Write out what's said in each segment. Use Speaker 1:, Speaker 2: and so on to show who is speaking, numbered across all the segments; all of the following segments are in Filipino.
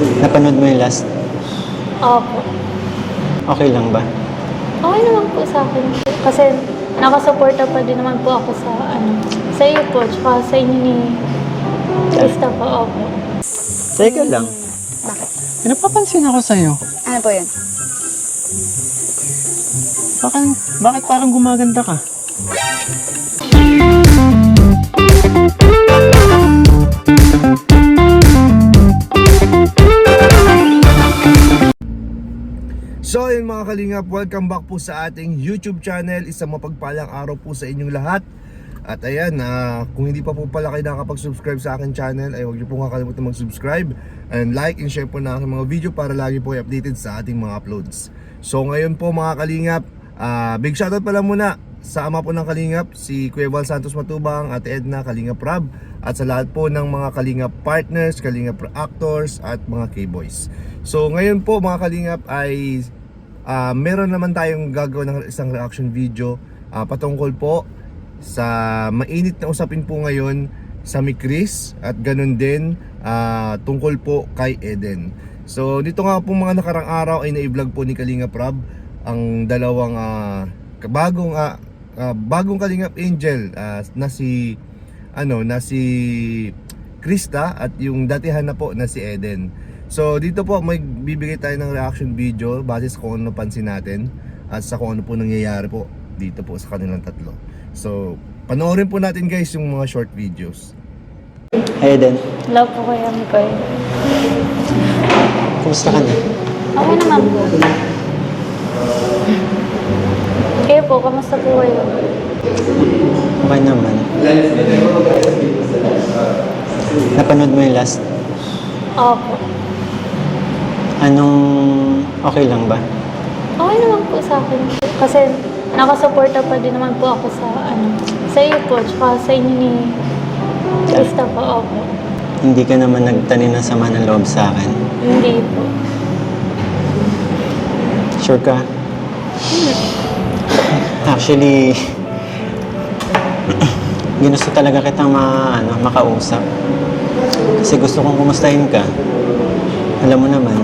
Speaker 1: Napanood mo yung last?
Speaker 2: Opo.
Speaker 1: Okay lang ba?
Speaker 2: Okay naman po sa akin. Kasi nakasuporta pa din naman po ako sa iyo po, tsaka sa inyo ni Krista po. Opo.
Speaker 1: Teka lang.
Speaker 3: Bakit?
Speaker 1: Pinapapansin ako sa'yo.
Speaker 3: Ano po yun?
Speaker 1: Bakit parang gumaganda ka?
Speaker 4: So yun mga kalingap, welcome back po sa ating YouTube channel. Isang mapagpalang araw po sa inyong lahat. At ayan, kung hindi pa po pala kayo nakapag-subscribe sa aking channel, ay huwag niyo po kakalimutan mag-subscribe and like and share po na aking mga video para lagi po updated sa ating mga uploads. So ngayon po mga kalingap, big shoutout pala muna sa ama po ng kalingap, si Kuya Val Santos Matubang, Ate Edna, Kalingap Rab, at sa lahat po ng mga kalingap partners, kalingap actors at mga K-boys. So ngayon po mga kalingap ay meron naman tayong gagawin ng isang reaction video patungkol po sa mainit na usapin po ngayon sa Chris at ganun din tungkol po kay Eden. So dito nga po mga nakarang araw ay na-vlog po ni Kalingap Rab ang dalawang bagong Kalingap Angel na si Krista at yung datihan na po na si Eden. So dito po may bibigay tayo ng reaction video base sa kung ano napansin natin at sa kung ano po nangyayari po dito po sa kanilang tatlo. So panoorin po natin guys yung mga short videos.
Speaker 1: Hey Eden,
Speaker 2: Hello po Kuya Mikoy.
Speaker 1: kumusta ka na?
Speaker 2: Okay naman po. Kayo po, kamusta po kayo?
Speaker 1: Okay naman. Napanood mo yung last?
Speaker 2: Opo.
Speaker 1: Anong okay lang ba?
Speaker 2: Okay naman po sa akin. Kasi nakasuporta pa din naman po ako sa iyo po, tsaka sa inyo ni Krista po. Opo.
Speaker 1: Hindi ka naman nagtanim ng sama ng loob sa akin?
Speaker 2: Hindi po.
Speaker 1: Sure ka? Actually, ginusto talaga kitang makausap. Kasi gusto kong kumustahin ka. Alam mo naman,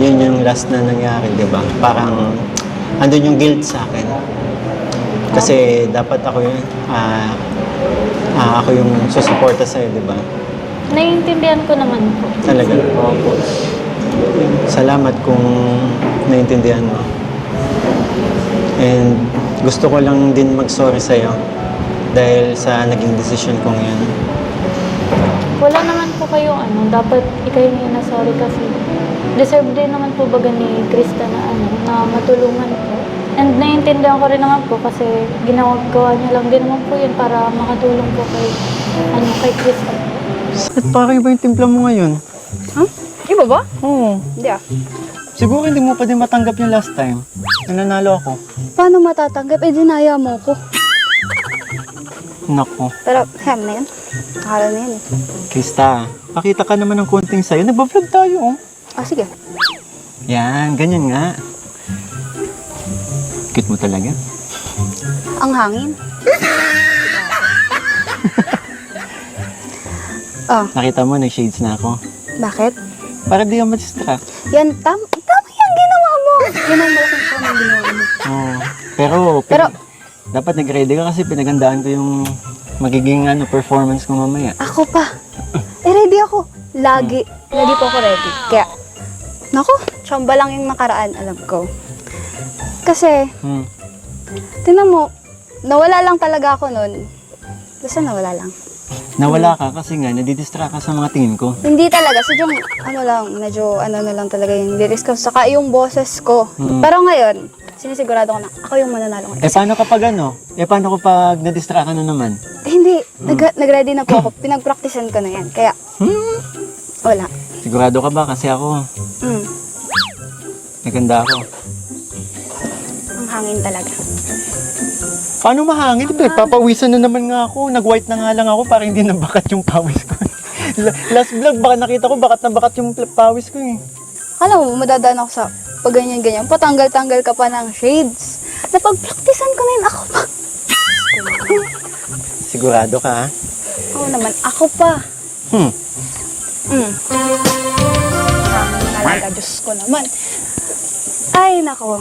Speaker 1: yun yung last na nangyari, di ba? Parang andun yung guilt sa akin. Kasi dapat ako yung susuporta sa'yo, di ba?
Speaker 2: Naiintindihan ko naman po.
Speaker 1: Talaga? Opo. Salamat kung naiintindihan mo. And gusto ko lang din mag-sorry sa'yo dahil sa naging desisyon kong yun.
Speaker 2: Wala naman po kayo dapat ikaw yung sorry kasi deserve din naman po baga ni Krista na matulungan po. And naiintindihan ko rin naman po kasi ginagawa niya lang din naman po yun para makatulong po kay Krista.
Speaker 1: At parang iba yung timpla mo ngayon.
Speaker 3: Huh? Iba ba?
Speaker 1: Oo.
Speaker 3: Hindi
Speaker 1: Siguro hindi mo pa din matanggap yung last time. Nananalo ako.
Speaker 3: Paano matatanggap? Dinaya mo ko.
Speaker 1: Nako.
Speaker 3: Pero, ham na yan. Akala na yan eh.
Speaker 1: Krista, pakita ka naman ng konting sayo. Nagbablog tayo, oh.
Speaker 3: Sige.
Speaker 1: Yan, ganyan nga. Cute mo talaga.
Speaker 3: Ang hangin.
Speaker 1: Nakita mo, nag-shades na ako.
Speaker 3: Bakit?
Speaker 1: Para di ka ma-distract.
Speaker 3: Yan, tama yung ginawa mo. Yan ang malaking tama yung ginawa mo.
Speaker 1: Oo. Pero,
Speaker 3: Pero-
Speaker 1: dapat nag-ready ka kasi pinagandaan ko yung magiging performance ko mamaya.
Speaker 3: Ako pa. Ready ako. Lagi. Lagi po ako ready. Kaya, naku, tsamba lang yung nakaraan, alam ko. Kasi, tingnan mo, nawala lang talaga ako nun. Basta nawala lang.
Speaker 1: Nawala ka kasi nga, nadidistract ka sa mga tingin ko.
Speaker 3: Hindi talaga. Sadyang, medyo na lang talaga yung lyrics ko. Saka yung boses ko. Pero ngayon, sinisigurado ko na ako yung mananalo ngayon.
Speaker 1: Paano kapag nadistract ka na naman?
Speaker 3: Hindi. Nag-ready na po ako. Pinag-practicean ko na yan. Kaya, wala.
Speaker 1: Sigurado ka ba? Kasi ako, naganda ako.
Speaker 3: Ang hangin talaga.
Speaker 1: Paano mahangin? Papawisan na naman nga ako. Nag-white na nga lang ako para hindi nabakat yung pawis ko. Last vlog, baka nakita ko bakat na bakat yung pawis ko eh.
Speaker 3: Alam mo, madadaan ako sa pag ganyan-ganyan. Patanggal-tanggal ka pa ng shades. Napag-practicean ko na yun. Ako pa.
Speaker 1: Sigurado ka ha?
Speaker 3: Oo naman. Ako pa. talaga. Diyos ko naman. Ay, nako.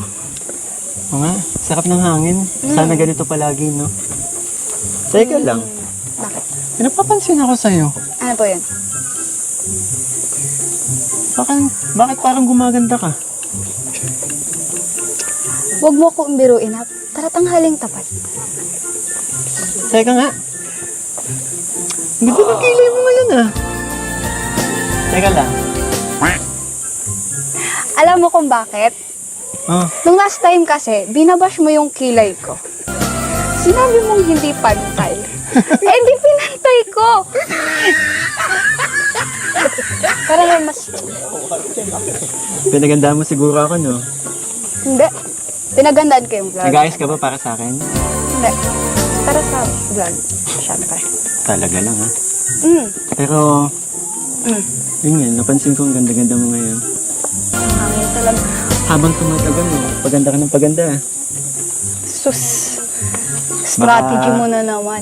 Speaker 1: Oo nga, sarap ng hangin. Sana ganito palagi, no? Teka lang.
Speaker 3: Bakit?
Speaker 1: May napapansin ako sa'yo.
Speaker 3: Ano po yun?
Speaker 1: Bakit parang gumaganda ka?
Speaker 3: Huwag mo ko umbiruin ha. Taratanghaling tapat.
Speaker 1: Teka nga. Ang ganda ng kilay mo ngayon, ah. Teka lang.
Speaker 3: Alam mo kung bakit?
Speaker 1: Ah,
Speaker 3: Nung last time kasi, binabash mo yung kilay ko. Sinabi mong hindi pantay. Eh, di pinantay ko. Parang mas...
Speaker 1: pinaganda mo siguro ako, no?
Speaker 3: Hindi. Pinagandaan ko yung vlog.
Speaker 1: Nag-ayos ka ba para sa akin?
Speaker 3: Hindi. Para sa vlog. Siyempre.
Speaker 1: Talaga lang, ha?
Speaker 3: Mm.
Speaker 1: Pero,
Speaker 3: Mm.
Speaker 1: yun nga, napansin ko ang ganda-ganda mo ngayon.
Speaker 3: Ang hangin talaga.
Speaker 1: Habang tumatagal, paganda ka ng paganda.
Speaker 3: Sus. Strategy mo na naman.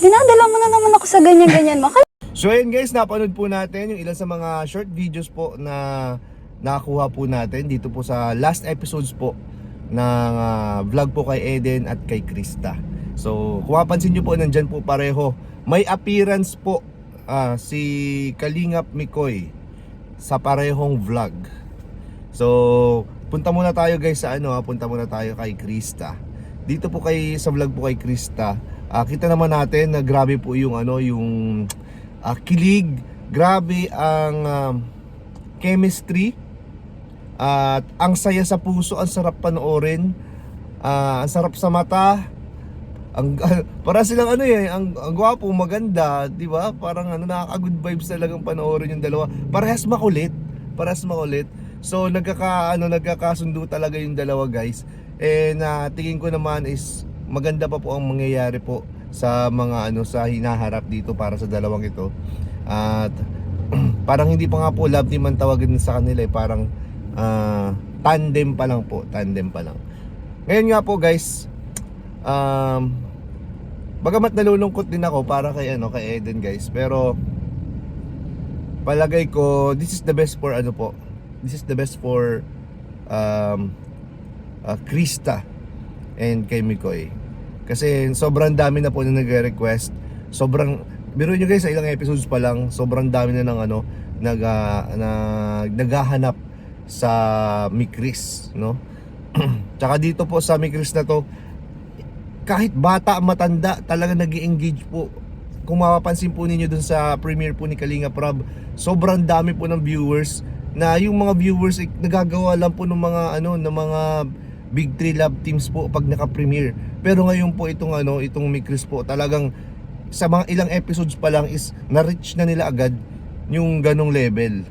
Speaker 3: Dinadala mo na naman ako sa ganyan-ganyan mo.
Speaker 4: So ayun guys, napanood po natin yung ilan sa mga short videos po na nakakuha po natin dito po sa last episodes po ng vlog po kay Eden at kay Krista. So kung mapansin nyo po, nandyan po pareho. May appearance po si Kalingap Mikoy sa parehong vlog. So punta muna tayo guys sa punta muna tayo kay Krista. Dito po sa vlog po kay Krista, kita naman natin na grabe po yung yung kilig, grabe ang chemistry at ang saya sa puso, ang sarap panoorin, ang sarap sa mata. Para silang ang gwapo, maganda, 'di ba? Parang nakaka-good vibes talagang panoorin yung dalawa. Parehas makulit. So nagkakasundo talaga yung dalawa, guys. And tingin ko naman is maganda pa po ang mangyayari po sa mga sa hinaharap dito para sa dalawang ito. At parang hindi pa nga po love team ang tawagan sa kanila, parang tandem pa lang po, Ngayon nga po guys, bagamat nalulungkot din ako para kay Eden guys, pero palagay ko this is the best for Krista and kay Mikoy. Kasi sobrang dami na po na nagre-request. Biro nyo guys, sa ilang episodes pa lang, sobrang dami na ng naghahanap sa Mikris, no? Tsaka dito po sa Mikris na to, kahit bata, matanda, talaga nag-i-engage po. Kung mapapansin po ninyo dun sa premiere po ni Kalingap Rob, sobrang dami po ng viewers, na yung mga viewers nagagawa lang po ng mga ng mga Big 3 love teams po pag naka-premiere. Pero ngayon po itong Mikris po, talagang sa mga ilang episodes pa lang is na-reach na nila agad yung ganong level,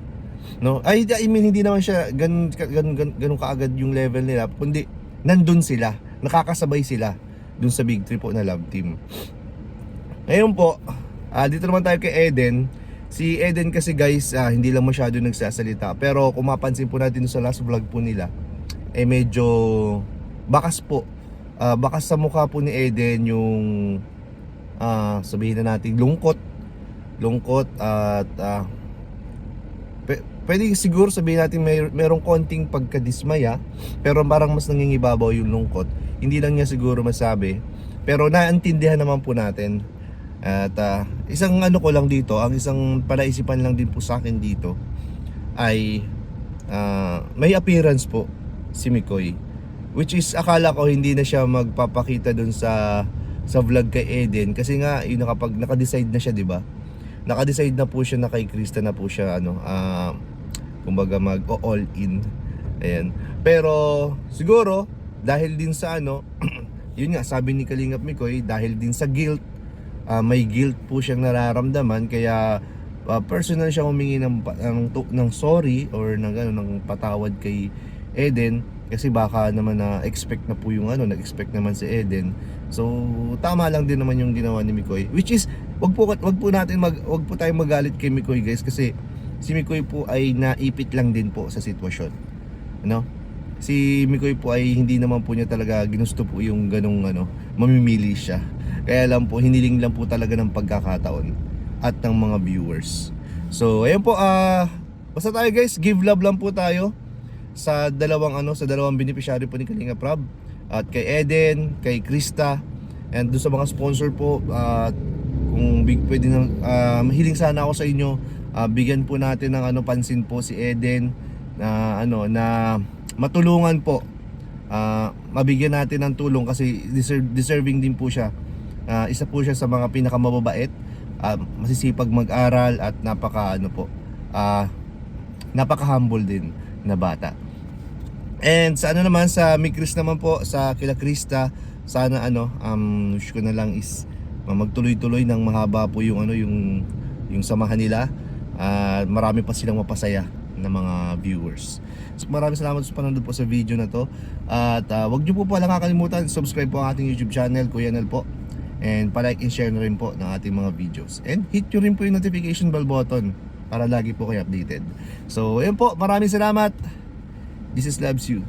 Speaker 4: no? I mean, hindi naman siya ganun kaagad yung level nila, kundi nandun sila, nakakasabay sila dun sa Big 3 po na love team. Ngayon po, dito naman tayo kay Eden. Si Eden kasi guys, hindi lang masyado nagsasalita, pero kung mapansin po natin sa last vlog po nila, medyo bakas po, bakas sa mukha po ni Eden yung sabihin na natin lungkot at pwede siguro sabihin natin merong konting pagkadismaya, pero parang mas nangingibabaw yung lungkot. Hindi lang niya siguro masabi, pero naintindihan naman po natin. At isang ko lang dito, ang isang palaisipan lang din po sa akin dito ay may appearance po si Mikoy, which is akala ko hindi na siya magpapakita dun sa vlog kay Eden, kasi nga yun, kapag naka-decide na siya, di ba? Naka-decide na po siya na kay Krista na po siya kumbaga mag-all in. Ayan. Pero siguro dahil din sa yun nga, sabi ni Kalingap Mikoy, dahil din sa guilt, may guilt po siyang nararamdaman, kaya personal siya humingi ng sorry or ng patawad kay Eden, kasi baka naman na-expect na po yung nag-expect naman si Eden. So tama lang din naman yung ginawa ni Mikoy, which is wag po tayong magalit kay Mikoy guys, kasi si Mikoy po ay naipit lang din po sa sitwasyon, si Mikoy po ay hindi naman po niya talaga ginusto po yung ganong mamimili siya, kaya lang po hiniling lang po talaga ng pagkakataon at ng mga viewers. So ayun po, Basta tayo guys, give love lang po tayo sa dalawang beneficiary po ni Kalinga Prab, at kay Eden, kay Krista, and doon sa mga sponsor po. Kung pwede na, mahiling sana ako sa inyo, bigyan po natin ng pansin po si Eden, na matulungan po, mabigyan natin ng tulong kasi deserving din po siya. Isa po siya sa mga pinakamababait, masisipag mag-aral, at napaka-humble din na bata. And sa sa Mikris naman po, sa kila Krista, sana wish ko na lang is magtuloy-tuloy ng mahaba po yung samahan nila. Marami pa silang mapasaya na mga viewers. So, maraming salamat sa panonood po sa video na to. At wag niyo po pala kakalimutan, subscribe po ang ating YouTube channel, Kuya Nel po. And pa-like and share na rin po ng ating mga videos. And hit nyo rin po yung notification bell button para lagi po kayo updated. So, ayun po, maraming salamat. This is Loves You.